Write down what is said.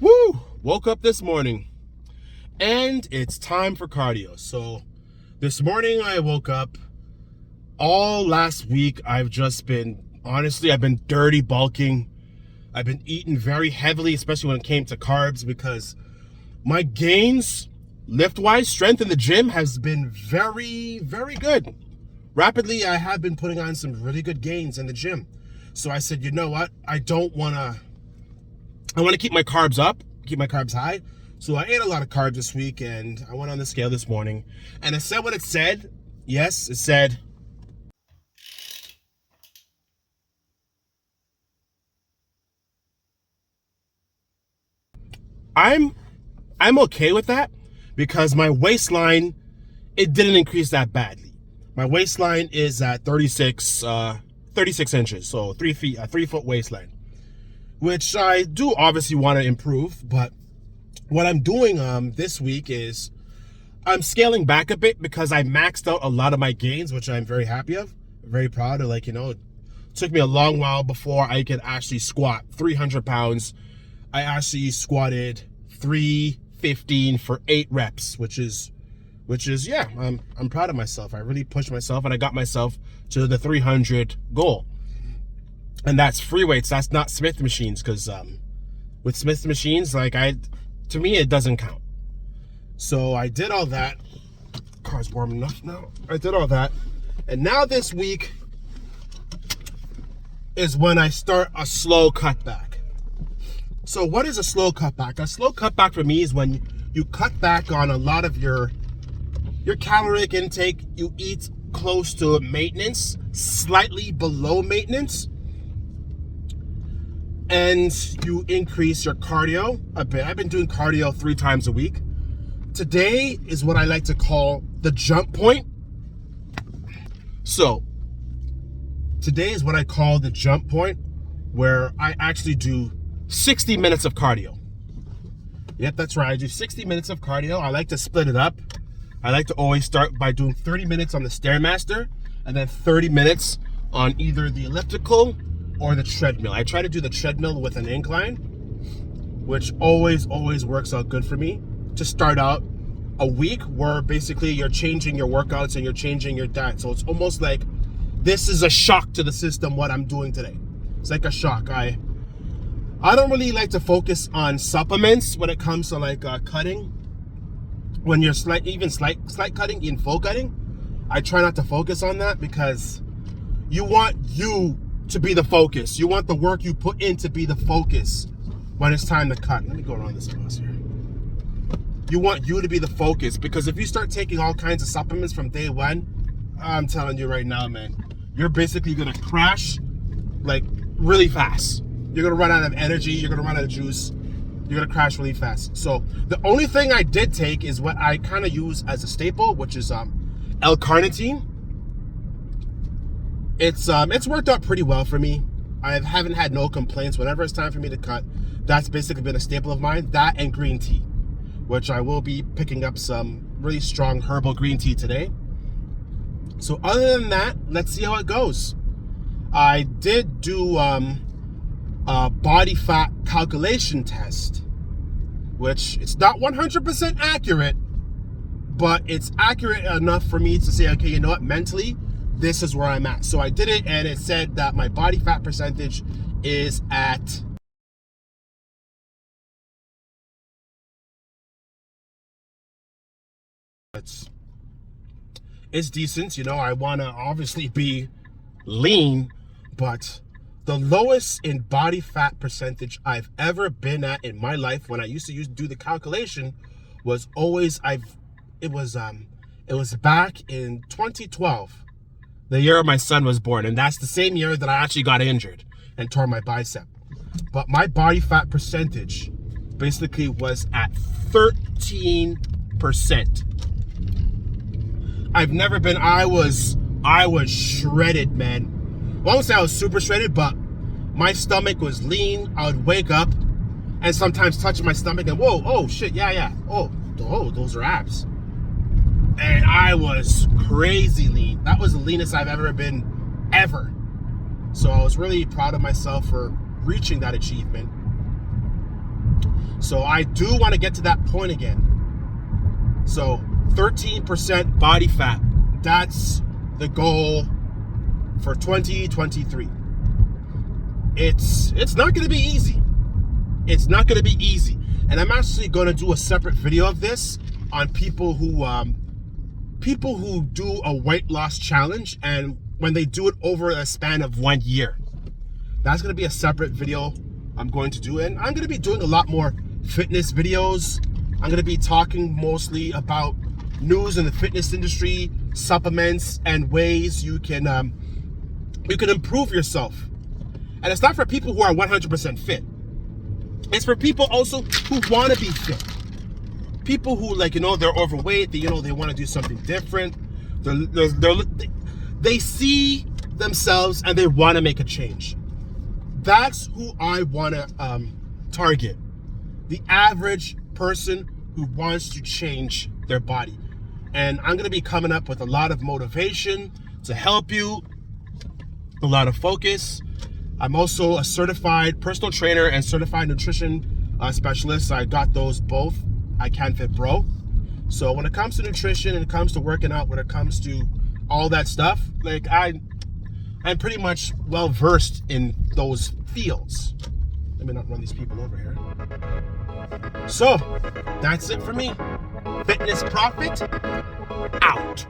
Woo! Woke up this morning and it's time for cardio. So this morning I woke up. All last week I've been dirty bulking. I've been eating very heavily, especially when it came to carbs, because my gains, lift-wise, strength in the gym has been very, very good. Rapidly, I have been putting on some really good gains in the gym. So I said, you know what? I want to keep my carbs up, keep my carbs high. So I ate a lot of carbs this week, and I went on the scale this morning, and it said what it said. Yes, it said I'm okay with that, because my waistline, it didn't increase that badly. My waistline is at 36 inches, so 3 feet, a 3-foot waistline, which I do obviously want to improve. But what I'm doing this week is I'm scaling back a bit, because I maxed out a lot of my gains, which I'm very happy of, very proud of. It took me a long while before I could actually squat 300 pounds. I actually squatted 315 for 8 reps, which is yeah, I'm proud of myself. I really pushed myself, and I got myself to the 300 goal. And that's free weights. That's not Smith machines, because with Smith machines, to me, it doesn't count. So I did all that. Car's warm enough now. I did all that, and now this week is when I start a slow cutback. So what is a slow cutback? A slow cutback for me is when you cut back on a lot of your caloric intake. You eat close to maintenance, slightly below maintenance, and you increase your cardio a bit. I've been doing cardio 3 times a week. Today is what I like to call the jump point. So today is what I call the jump point, where I actually do 60 minutes of cardio. Yep, that's right. I do 60 minutes of cardio. I like to split it up. I like to always start by doing 30 minutes on the Stairmaster, and then 30 minutes on either the elliptical or the treadmill. I try to do the treadmill with an incline, which always works out good for me to start out a week where basically you're changing your workouts and you're changing your diet. So it's almost like this is a shock to the system, what I'm doing today. It's like a shock. I don't really like to focus on supplements when it comes to cutting. When you're slight cutting, in full cutting, I try not to focus on that, because you want you to be the focus. You want the work you put in to be the focus when it's time to cut. Let me go around this cross here. You want you to be the focus, because if you start taking all kinds of supplements from day one, I'm telling you right now, man, you're basically gonna crash really fast. You're gonna run out of energy, you're gonna run out of juice, you're gonna crash really fast. So the only thing I did take is what I kind of use as a staple, which is L-carnitine. It's worked out pretty well for me. I haven't had no complaints. Whenever it's time for me to cut, that's basically been a staple of mine. That and green tea, which I will be picking up some really strong herbal green tea today. So other than that, let's see how it goes. I did do a body fat calculation test, which it's not 100% accurate, but it's accurate enough for me to say, okay, you know what, mentally, this is where I'm at. So I did it, and it said that my body fat percentage is at it's decent. I want to obviously be lean, but the lowest in body fat percentage I've ever been at in my life, when I used to do the calculation, was always it was back in 2012, the year my son was born, and that's the same year that I actually got injured and tore my bicep. But my body fat percentage basically was at 13%. I was shredded, man. Well, I won't say I was super shredded, but my stomach was lean. I would wake up and sometimes touch my stomach and whoa, oh shit, yeah. Oh, those are abs. And I was crazy lean. That was the leanest I've ever been, ever. So I was really proud of myself for reaching that achievement. So I do want to get to that point again. So 13% body fat, that's the goal for 2023. It's not going to be easy. It's not going to be easy. And I'm actually going to do a separate video of this on people who do a weight loss challenge, and when they do it over a span of 1 year. That's going to be a separate video I'm going to do. And I'm going to be doing a lot more fitness videos. I'm going to be talking mostly about news in the fitness industry, supplements, and ways you can improve yourself. And it's not for people who are 100% fit. It's for people also who want to be fit. People who, like, they're overweight, they want to do something different. They see themselves and they want to make a change. That's who I want to target. The average person who wants to change their body. And I'm going to be coming up with a lot of motivation to help you, a lot of focus. I'm also a certified personal trainer and certified nutrition specialist. I got those both. I CanFit Bro. So when it comes to nutrition, and it comes to working out, when it comes to all that stuff, like I'm pretty much well versed in those fields. Let me not run these people over here. So that's it for me. Fitness Prophet out.